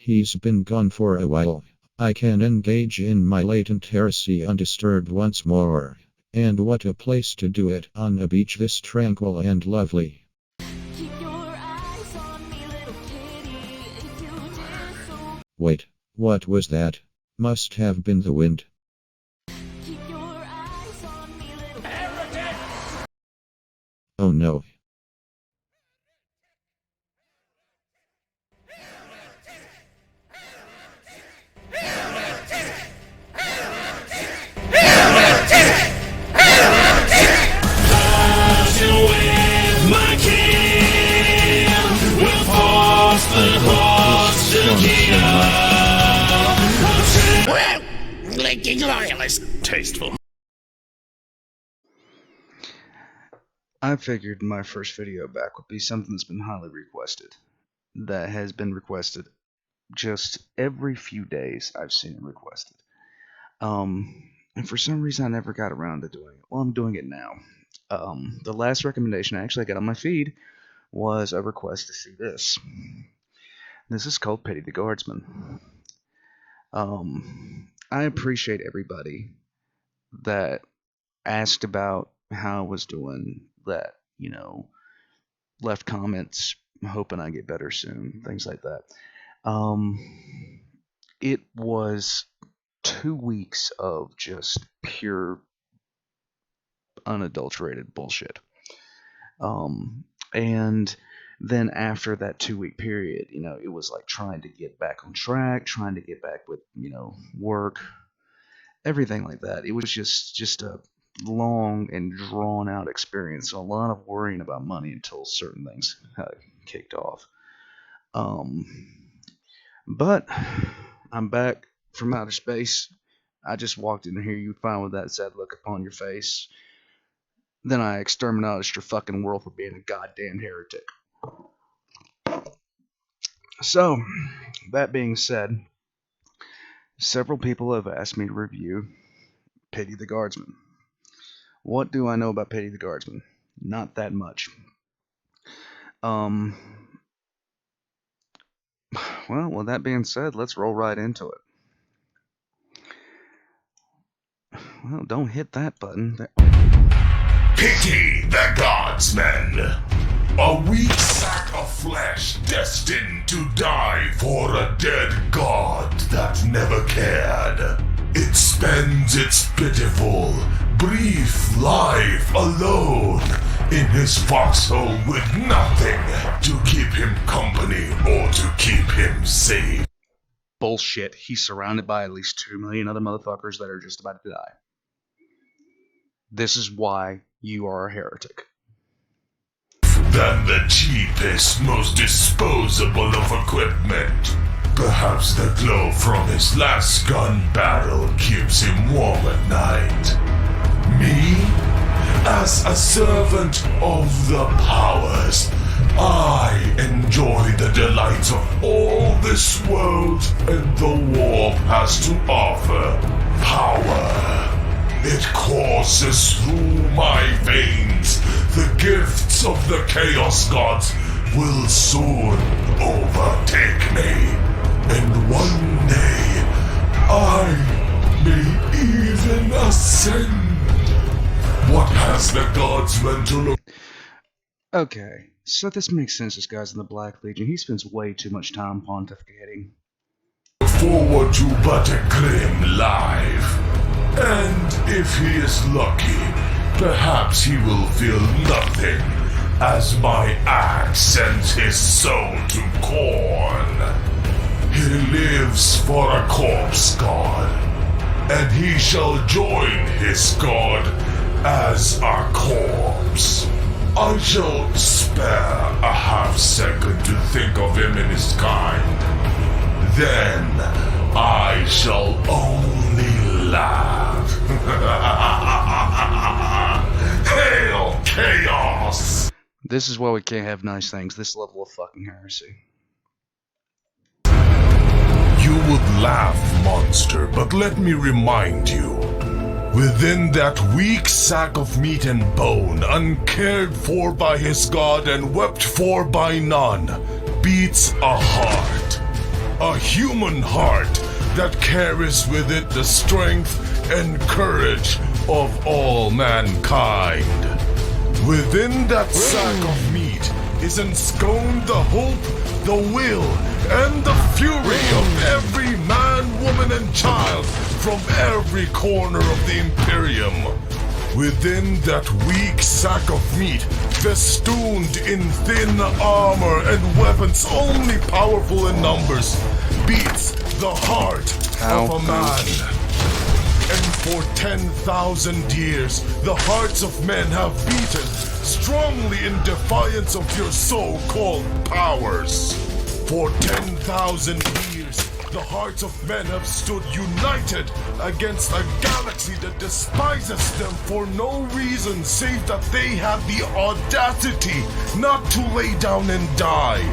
He's been gone for a while. I can engage in my latent heresy undisturbed once more. And what a place to do it, on a beach this tranquil and lovely. Keep your eyes on me, little kitty, if you dare so. Wait, what was that? Must have been the wind. Keep your eyes on me, little Heretic! Oh no. Tasteful. I figured my first video back would be something that's been highly requested. That has been requested just every few days. I've seen it requested. And for some reason I never got around to doing it. Well, I'm doing it now. The last recommendation I actually got on my feed was a request to see this. This is called Pity the Guardsman. I appreciate everybody that asked about how I was doing, that, left comments hoping I get better soon, things like that. It was 2 weeks of just pure unadulterated bullshit. And then after that 2-week period, it was like trying to get back on track, trying to get back with, work, everything like that. It was just a long and drawn out experience. A lot of worrying about money until certain things kicked off. But I'm back from outer space. I just walked in here, you find with that sad look upon your face. Then I exterminated your fucking world for being a goddamn heretic. So, that being said, several people have asked me to review Pity the Guardsman. What do I know about Pity the Guardsman? Not that much. Well, with that being said, let's roll right into it. Well, don't hit that button. Pity the Guardsman. A weak sack of flesh destined to die for a dead god that never cared. It spends its pitiful, brief life alone in his foxhole with nothing to keep him company or to keep him safe. Bullshit. He's surrounded by at least 2 million other motherfuckers that are just about to die. This is why you are a heretic. Than the cheapest, most disposable of equipment. Perhaps the glow from his last gun barrel keeps him warm at night. Me? As a servant of the powers, I enjoy the delights of all this world and the warp has to offer. Power. It courses through my veins. The gifts of the Chaos Gods will soon overtake me. And one day, I may even ascend. What has the Guardsman to look? Okay, so this makes sense. This guy's in the Black Legion. He spends way too much time pontificating. Forward to but a grim life. And if he is lucky, perhaps he will feel nothing as my axe sends his soul to corn. He lives for a corpse god, and he shall join his god as a corpse. I shall spare a half second to think of him in his kind. Then I shall only laugh. Hail chaos! This is why we can't have nice things. This level of fucking heresy. You would laugh, monster, but let me remind you. Within that weak sack of meat and bone, uncared for by his god and wept for by none, beats a heart. A human heart that carries with it the strength and courage of all mankind. Within that sack of meat is ensconced the hope, the will, and the fury of every man, woman, and child from every corner of the Imperium. Within that weak sack of meat, festooned in thin armor and weapons only powerful in numbers, beats the heart of a man. And for 10,000 years, the hearts of men have beaten strongly in defiance of your so-called powers. For 10,000 years, the hearts of men have stood united against a galaxy that despises them for no reason save that they had the audacity not to lay down and die.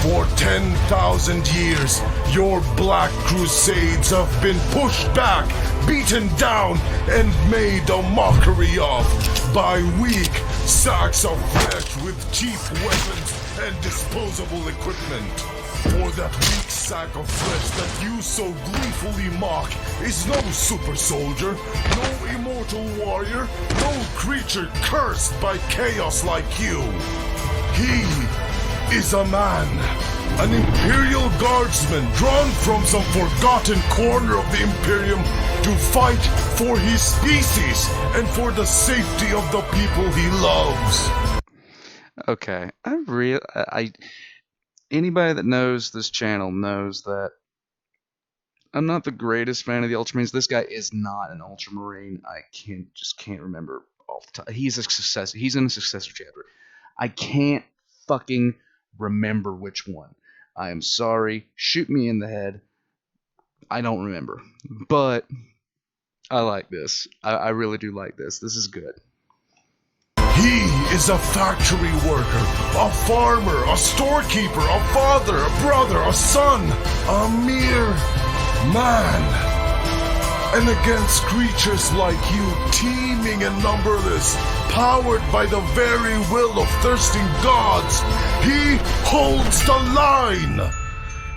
For 10,000 years, your black crusades have been pushed back, beaten down, and made a mockery of by weak sacks of flesh with cheap weapons and disposable equipment. For that weak sack of flesh that you so gleefully mock is no super soldier, no immortal warrior, no creature cursed by chaos like you. He is a man, an Imperial Guardsman drawn from some forgotten corner of the Imperium to fight for his species and for the safety of the people he loves. Okay, anybody that knows this channel knows that I'm not the greatest fan of the Ultramarines. This guy is not an Ultramarine. I can't remember off the top. He's in a successor chapter. I can't fucking remember which one. I am sorry. Shoot me in the head. I don't remember. But I like this. I really do like this. This is good. He is a factory worker, a farmer, a storekeeper, a father, a brother, a son, a mere man. And against creatures like you, teeming and numberless, powered by the very will of thirsting gods, he holds the line.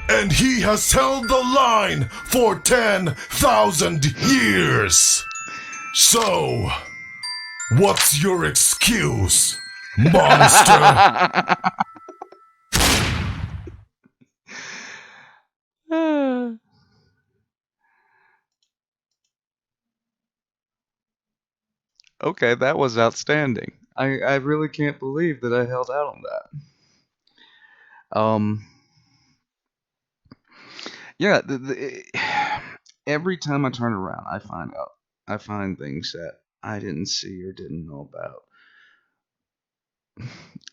And he has held the line for 10,000 years. So, what's your excuse, monster? Okay, that was outstanding. I really can't believe that I held out on that. Yeah, every time I turn around, I find things that I didn't see or didn't know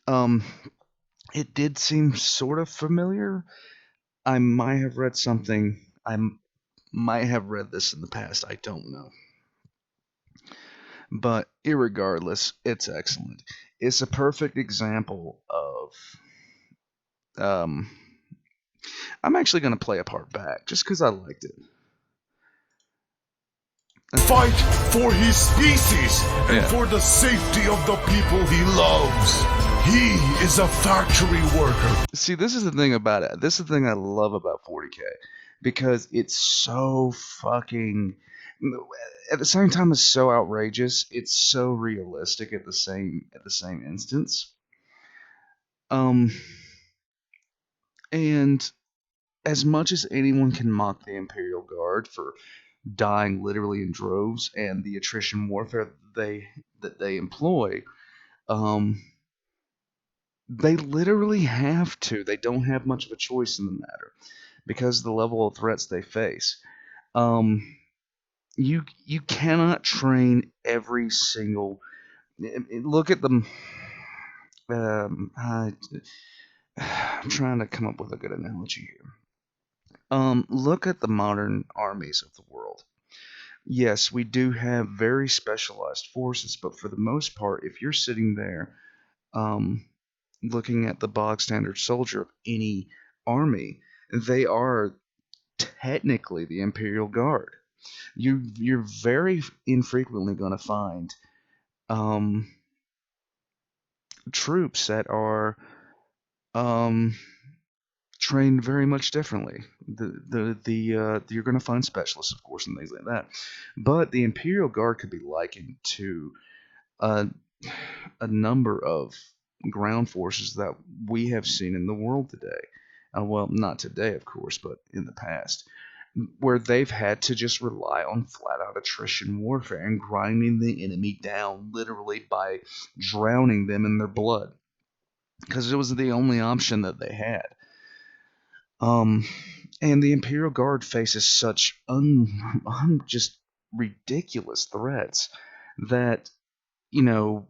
about. It did seem sort of familiar. I might have read something. I might have read this in the past. I don't know. But irregardless, it's excellent. It's a perfect example of. I'm actually going to play a part back just because I liked it. Fight for his species and for the safety of the people he loves. He is a factory worker. See, this is the thing about it. This is the thing I love about 40K. Because it's so fucking... At the same time, it's so outrageous. It's so realistic at the same instance. And as much as anyone can mock the Imperial Guard for dying literally in droves and the attrition warfare that they employ, they literally have to. They don't have much of a choice in the matter because of the level of threats they face. You cannot train every single. Look at them. I'm trying to come up with a good analogy here. Look at the modern armies of the world. Yes, we do have very specialized forces, but for the most part, if you're sitting there, looking at the bog standard soldier of any army, they are technically the Imperial Guard. You're very infrequently going to find troops that are trained very much differently. You're going to find specialists, of course, and things like that. But the Imperial Guard could be likened to a, a number of ground forces that we have seen in the world today. Well, not today, of course, but in the past, where they've had to just rely on flat out attrition warfare and grinding the enemy down literally by drowning them in their blood because it was the only option that they had. Um, and the Imperial Guard faces such just ridiculous threats that, you know,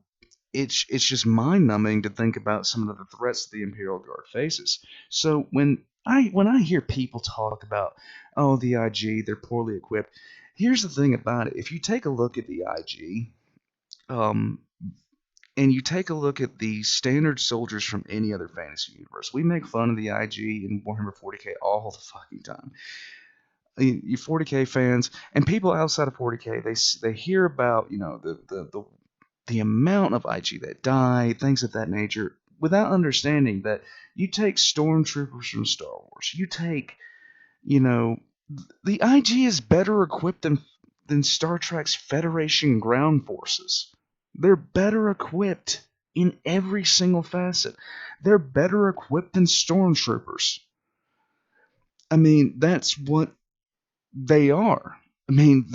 it's just mind numbing to think about some of the threats the Imperial Guard faces. So when I hear people talk about, oh, the IG, they're poorly equipped, here's the thing about it. If you take a look at the IG, um, and you take a look at the standard soldiers from any other fantasy universe, we make fun of the IG in Warhammer 40k all the fucking time. You 40k fans and people outside of 40k, they hear about the amount of IG that die, things of that nature, without understanding that you take stormtroopers from Star Wars, you take, you know, the IG is better equipped than Star Trek's Federation ground forces. They're better equipped in every single facet. They're better equipped than stormtroopers. I mean, that's what they are. I mean,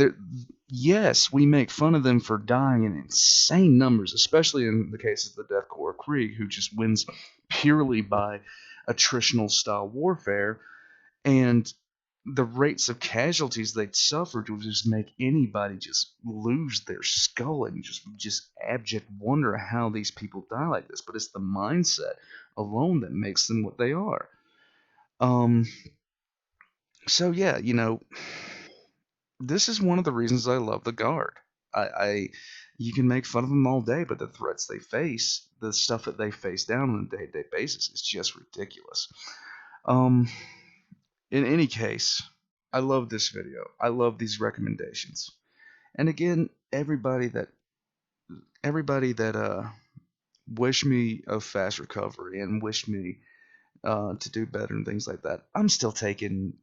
yes, we make fun of them for dying in insane numbers, especially in the case of the Death Korps Krieg, who just wins purely by attritional style warfare, and the rates of casualties they'd suffered would just make anybody just lose their skull and just abject wonder how these people die like this. But it's the mindset alone that makes them what they are. Um. So yeah, this is one of the reasons I love the Guard. I you can make fun of them all day, but the threats they face, the stuff that they face down on a day-to-day basis, is just ridiculous. Um, in any case, I love this video. I love these recommendations. And again, everybody that wish me a fast recovery and wish me to do better and things like that. I'm still taking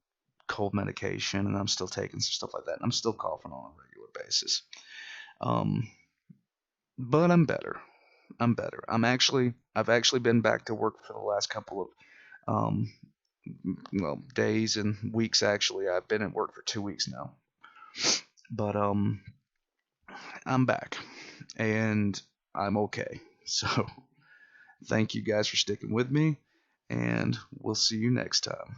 cold medication and I'm still taking some stuff like that. And I'm still coughing on a regular basis. Um, but I'm better. I'm better. I've actually been back to work for the last couple of um, days and weeks. Actually, I've been at work for 2 weeks now. But I'm back and I'm okay. So thank you guys for sticking with me, and we'll see you next time.